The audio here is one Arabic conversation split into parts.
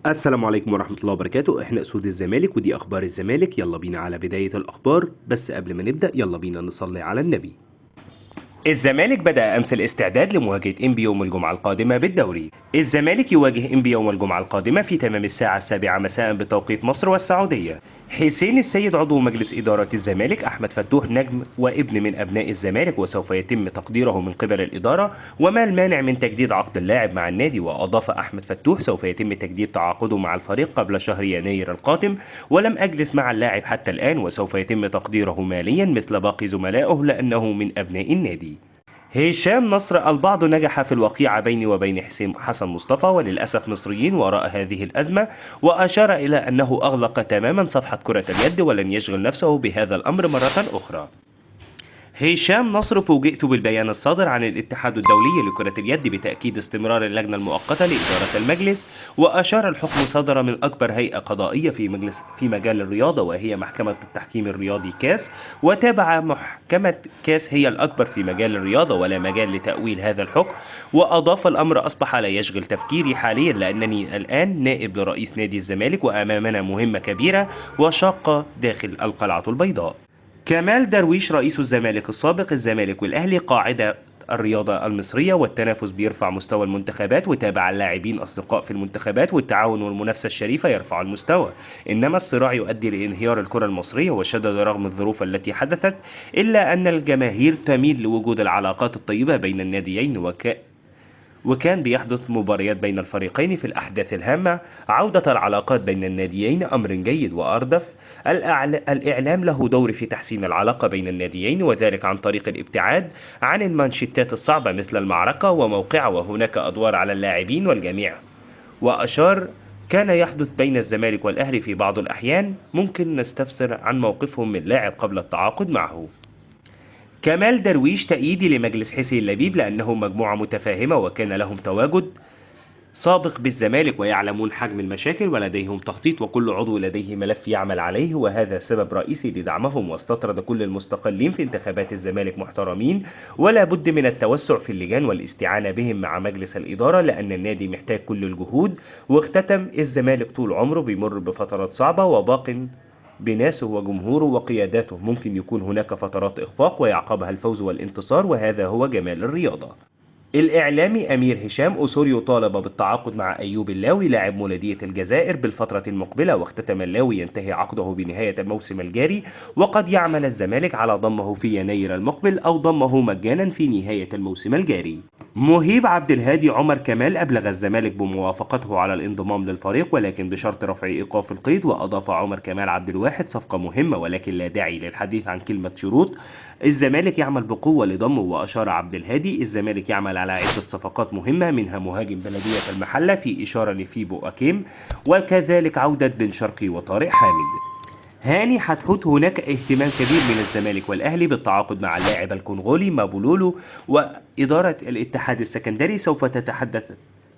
السلام عليكم ورحمة الله وبركاته. احنا اسود الزمالك ودي اخبار الزمالك. يلا بينا على بداية الاخبار، بس قبل ما نبدأ يلا بينا نصلي على النبي. الزمالك بدأ أمس الاستعداد لمواجهة إنبي يوم الجمعة القادمة بالدوري. الزمالك يواجه إنبي يوم الجمعة القادمة في تمام الساعة 7 مساء بتوقيت مصر والسعودية. حسين السيد عضو مجلس إدارة الزمالك، أحمد فتوح نجم وابن من أبناء الزمالك وسوف يتم تقديره من قبل الإدارة، وما المانع من تجديد عقد اللاعب مع النادي. وأضاف أحمد فتوح سوف يتم تجديد تعاقده مع الفريق قبل شهر يناير القادم، ولم أجلس مع اللاعب حتى الآن وسوف يتم تقديره ماليا مثل باقي زملائه لأنه من أبناء النادي. هشام نصر: البعض نجح في الوقيعة بيني وبين حسن مصطفى، وللأسف مصريين وراء هذه الأزمة، وأشار إلى أنه أغلق تماما صفحة كرة اليد ولن يشغل نفسه بهذا الأمر مرة أخرى. هشام نصر: فوجئت بالبيان الصادر عن الاتحاد الدولي لكرة اليد بتأكيد استمرار اللجنة المؤقتة لإدارة المجلس، وأشار الحكم صدر من أكبر هيئة قضائية في مجال الرياضة وهي محكمة التحكيم الرياضي كاس، وتابع محكمة كاس هي الأكبر في مجال الرياضة ولا مجال لتأويل هذا الحكم. وأضاف: الأمر أصبح لا يشغل تفكيري حاليا لأنني الآن نائب لرئيس نادي الزمالك وأمامنا مهمة كبيرة وشاقة داخل القلعة البيضاء. كمال درويش رئيس الزمالك السابق: الزمالك والأهلي قاعدة الرياضة المصرية والتنافس بيرفع مستوى المنتخبات، وتابع اللاعبين أصدقاء في المنتخبات، والتعاون والمنافسة الشريفة يرفع المستوى، إنما الصراع يؤدي لانهيار الكرة المصرية. وشدد: رغم الظروف التي حدثت إلا أن الجماهير تميل لوجود العلاقات الطيبة بين الناديين، وكان بيحدث مباريات بين الفريقين في الأحداث الهامة. عودة العلاقات بين الناديين أمر جيد، وأردف: الإعلام له دور في تحسين العلاقة بين الناديين، وذلك عن طريق الابتعاد عن المانشيتات الصعبة مثل المعركة وموقعة، وهناك أدوار على اللاعبين والجميع. وأشار: كان يحدث بين الزمالك والأهلي في بعض الأحيان ممكن نستفسر عن موقفهم من لاعب قبل التعاقد معه. كمال درويش: تأييدي لمجلس حسين لبيب لأنه مجموعة متفاهمة وكان لهم تواجد سابق بالزمالك ويعلمون حجم المشاكل ولديهم تخطيط، وكل عضو لديه ملف يعمل عليه، وهذا سبب رئيسي لدعمهم. واستطرد كل المستقلين في انتخابات الزمالك محترمين، ولا بد من التوسع في اللجان والاستعانة بهم مع مجلس الإدارة لأن النادي محتاج كل الجهود. واختتم: الزمالك طول عمره بيمر بفترات صعبة وباق بناسه وجمهوره وقياداته، ممكن يكون هناك فترات إخفاق ويعقبها الفوز والانتصار، وهذا هو جمال الرياضة. الإعلامي أمير هشام: أوسوريو طالب بالتعاقد مع أيوب اللاوي لاعب مولودية الجزائر بالفترة المقبلة، واختتم اللاوي ينتهي عقده بنهاية الموسم الجاري، وقد يعمل الزمالك على ضمه في يناير المقبل أو ضمه مجانا في نهاية الموسم الجاري. مهيب عبد الهادي عمر كمال: أبلغ الزمالك بموافقته على الانضمام للفريق ولكن بشرط رفع إيقاف القيد. وأضاف عمر كمال: عبد الواحد صفقة مهمة ولكن لا داعي للحديث عن كلمة شروط، الزمالك يعمل بقوة لضمه. وأشار عبد الهادي: الزمالك يعمل على عدة صفقات مهمة منها مهاجم بلدية المحلة في إشارة لفيبو أكيم، وكذلك عودة بن شرقي وطارق حامد. هاني حتحوت: هناك اهتمام كبير من الزمالك والأهلي بالتعاقد مع اللاعب الكونغولي مابولولو، وإدارة الاتحاد السكندري سوف تتحدث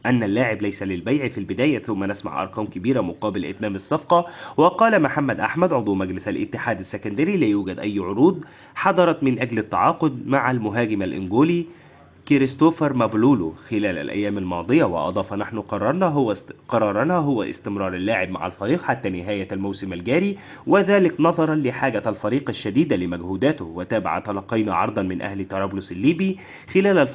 أن اللاعب ليس للبيع في البداية ثم نسمع أرقام كبيرة مقابل إتمام الصفقة. وقال محمد أحمد عضو مجلس الاتحاد السكندري: لا يوجد أي عروض حضرت من أجل التعاقد مع المهاجم الإنجولي كريستوفر مابلولو خلال الأيام الماضية. وأضاف: نحن قرارنا هو استمرار اللاعب مع الفريق حتى نهاية الموسم الجاري، وذلك نظرا لحاجة الفريق الشديدة لمجهوداته. وتابع: تلقينا عرضا من أهل طرابلس الليبي خلال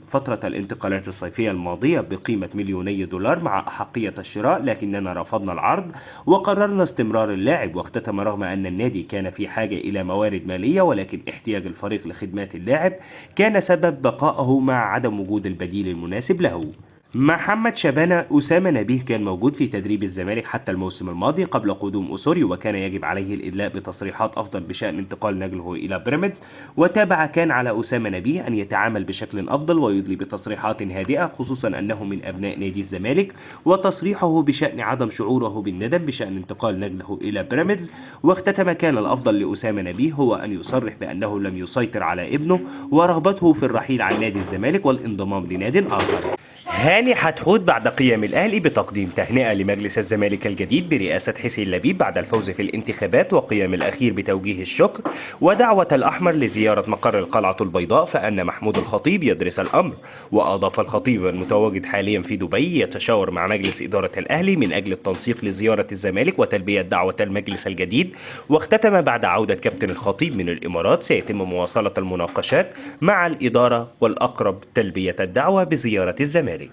فترة الانتقالات الصيفية الماضية بقيمة $2 مليون مع أحقية الشراء، لكننا رفضنا العرض وقررنا استمرار اللاعب. واختتم: رغم أن النادي كان في حاجة إلى موارد مالية ولكن احتياج الفريق لخدمات اللاعب كان سبب بقائه مع عدم وجود البديل المناسب له. محمد شبانة: أسامة نبيه كان موجود في تدريب الزمالك حتى الموسم الماضي قبل قدوم أوسوريو، وكان يجب عليه الإدلاء بتصريحات أفضل بشأن انتقال نقله إلى بيراميدز. وتابع: كان على أسامة نبيه أن يتعامل بشكل أفضل ويدلي بتصريحات هادئة خصوصا أنه من أبناء نادي الزمالك، وتصريحه بشأن عدم شعوره بالندم بشأن انتقال نقله إلى بيراميدز. واختتم: كان الأفضل لأسامة نبيه هو أن يصرح بأنه لم يسيطر على ابنه ورغبته في الرحيل عن نادي الزمالك والانضمام لناد آخر. هاني حتحوت بعد قيام الأهلي بتقديم تهنئة لمجلس الزمالك الجديد برئاسة حسين لبيب بعد الفوز في الانتخابات وقيام الأخير بتوجيه الشكر ودعوة الأحمر لزيارة مقر القلعة البيضاء، فأن محمود الخطيب يدرس الأمر. وأضاف الخطيب المتواجد حاليا في دبي يتشاور مع مجلس إدارة الأهلي من أجل التنسيق لزيارة الزمالك وتلبية دعوة المجلس الجديد. واختتم بعد عودة كابتن الخطيب من الإمارات سيتم مواصلة المناقشات مع الإدارة والأقرب تلبية الدعوة بزيارة الزمالك.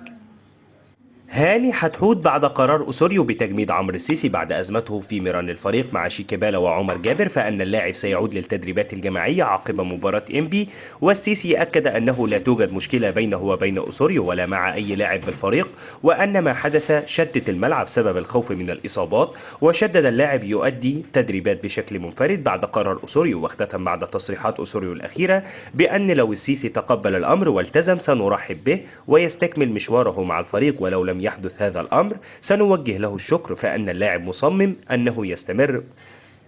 هاني حتحوت بعد قرار أوسوريو بتجميد عمرو السيسي بعد أزمته في ميران الفريق مع شيكابالا وعمر جابر، فأن اللاعب سيعود للتدريبات الجماعية عقب مباراة إنبي. والسيسي أكد أنه لا توجد مشكلة بينه وبين أوسوريو ولا مع أي لاعب بالفريق، وأن ما حدث شتت الملعب سبب الخوف من الإصابات. وشدد اللاعب يؤدي تدريبات بشكل منفرد بعد قرار أوسوريو. واختتم بعد تصريحات أوسوريو الأخيرة بأن لو السيسي تقبل الأمر والتزم سنرحب به ويستكمل مشواره مع الفريق، ولو لم يحدث هذا الأمر سنوجه له الشكر، فأن اللاعب مصمم أنه يستمر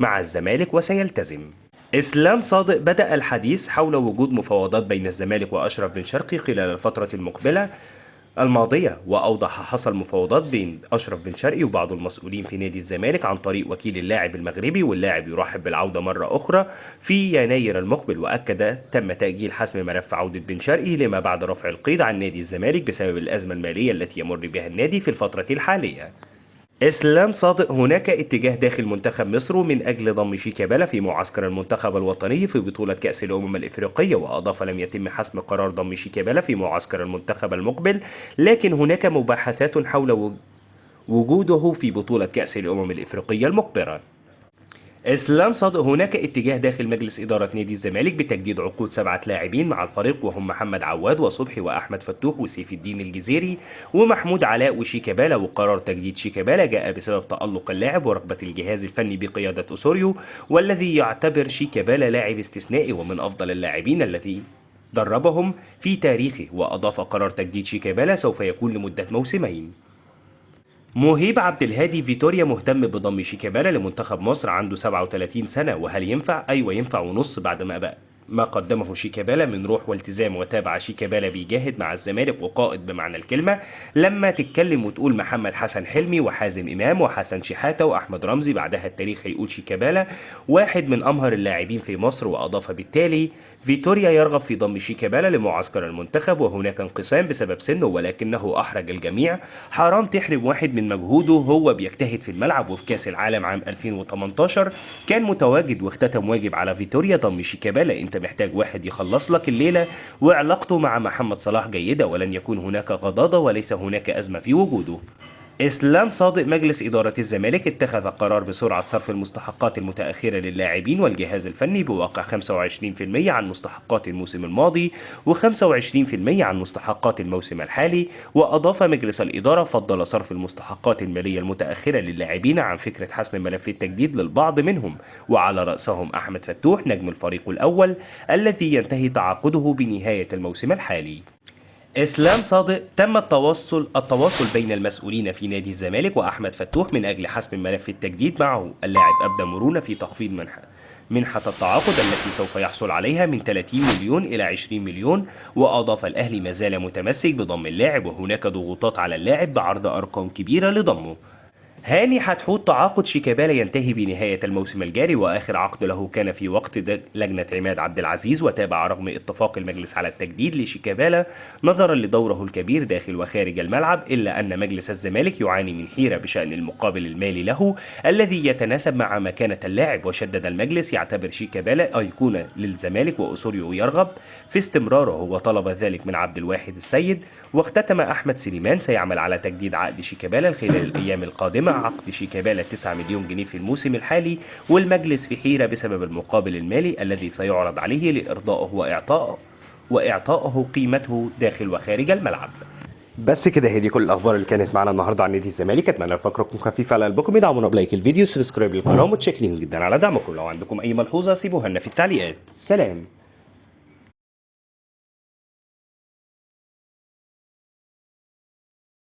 مع الزمالك وسيلتزم. إسلام صادق بدأ الحديث حول وجود مفاوضات بين الزمالك وأشرف بن شرقي خلال الفترة الماضية، وأوضح حصل مفاوضات بين أشرف بن شرقي وبعض المسؤولين في نادي الزمالك عن طريق وكيل اللاعب المغربي، واللاعب يرحب بالعودة مرة أخرى في يناير المقبل. وأكد تم تأجيل حسم ملف عودة بن شرقي لما بعد رفع القيد عن نادي الزمالك بسبب الأزمة المالية التي يمر بها النادي في الفترة الحالية. إسلام صادق هناك اتجاه داخل منتخب مصر من أجل ضم شيكابالا في معسكر المنتخب الوطني في بطولة كأس الأمم الإفريقية. وأضاف لم يتم حسم قرار ضم شيكابالا في معسكر المنتخب المقبل، لكن هناك مباحثات حول وجوده في بطولة كأس الأمم الإفريقية المقبلة. إسلام صادق هناك اتجاه داخل مجلس إدارة نادي الزمالك بتجديد عقود 7 لاعبين مع الفريق، وهم محمد عواد وصبحي وأحمد فتوح وسيف الدين الجزيري ومحمود علاء وشيكابالا. وقرار تجديد شيكابالا جاء بسبب تألق اللاعب ورغبة الجهاز الفني بقيادة أوسوريو، والذي يعتبر شيكابالا لاعب استثنائي ومن أفضل اللاعبين الذي دربهم في تاريخه. وأضاف قرار تجديد شيكابالا سوف يكون لمدة موسمين. مهيب عبد الهادي فيتوريا مهتم بضم شيكابالا لمنتخب مصر، عنده 37 سنة، وهل ينفع؟ أيوة ينفع ونص بعد ما قدمه شيكابالا من روح والتزام. وتابع شيكابالا بيجاهد مع الزمالك وقائد بمعنى الكلمة. لما تتكلم وتقول محمد حسن حلمي وحازم إمام وحسن شحاتة وأحمد رمزي، بعدها التاريخ هيقول شيكابالا واحد من أمهر اللاعبين في مصر. وأضاف بالتالي فيتوريا يرغب في ضم شيكابالا لمعسكر المنتخب، وهناك انقسام بسبب سنه ولكنه أحرج الجميع. حرام تحرم واحد من مجهوده، هو بيجتهد في الملعب. وفي كأس العالم عام 2018 كان متواجد واختتم واجب على فيتوريا ضم شيكابالا. انت محتاج واحد يخلص لك الليلة، وعلاقته مع محمد صلاح جيدة ولن يكون هناك غضاضة وليس هناك أزمة في وجوده. إسلام صادق مجلس إدارة الزمالك اتخذ قرار بسرعة صرف المستحقات المتأخرة للاعبين والجهاز الفني بواقع 25% عن مستحقات الموسم الماضي و25% عن مستحقات الموسم الحالي. وأضاف مجلس الإدارة فضل صرف المستحقات المالية المتأخرة للاعبين عن فكرة حسم ملف التجديد للبعض منهم، وعلى رأسهم أحمد فتوح نجم الفريق الأول الذي ينتهي تعاقده بنهاية الموسم الحالي. إسلام صادق تم التواصل بين المسؤولين في نادي الزمالك وأحمد فتوح من أجل حسم ملف التجديد معه. اللاعب أبدى مرونة في تخفيض منحة التعاقد التي سوف يحصل عليها من 30 مليون إلى 20 مليون. وأضاف الأهلي ما زال متمسك بضم اللاعب، وهناك ضغوطات على اللاعب بعرض أرقام كبيرة لضمه. هاني حتحوت تعاقد شيكابالا ينتهي بنهاية الموسم الجاري، وآخر عقد له كان في وقت لجنة عماد عبد العزيز. وتابع رغم اتفاق المجلس على التجديد لشيكابالا نظرا لدوره الكبير داخل وخارج الملعب، إلا أن مجلس الزمالك يعاني من حيرة بشأن المقابل المالي له الذي يتناسب مع مكانة اللاعب. وشدد المجلس يعتبر شيكابالا أيقونة للزمالك، وأوسوريو يرغب في استمراره وطلب ذلك من عبد الواحد السيد. واختتم أحمد سليمان سيعمل على تجديد عقد شيكابالا خلال الأيام القادمة. عقد شيكابالا 9 مليون جنيه في الموسم الحالي، والمجلس في حيرة بسبب المقابل المالي الذي سيعرض عليه لإرضائه وإعطائه قيمته داخل وخارج الملعب. بس كده هي دي كل الاخبار اللي كانت معانا النهارده عن نادي الزمالك. اتمنى فقركم خفيف على قلبكم، ادعمونا بلايك الفيديو، سبسكرايب للقناه، ومتشكرين جدا على دعمكم. لو عندكم اي ملحوظه سيبوها لنا في التعليقات. سلام.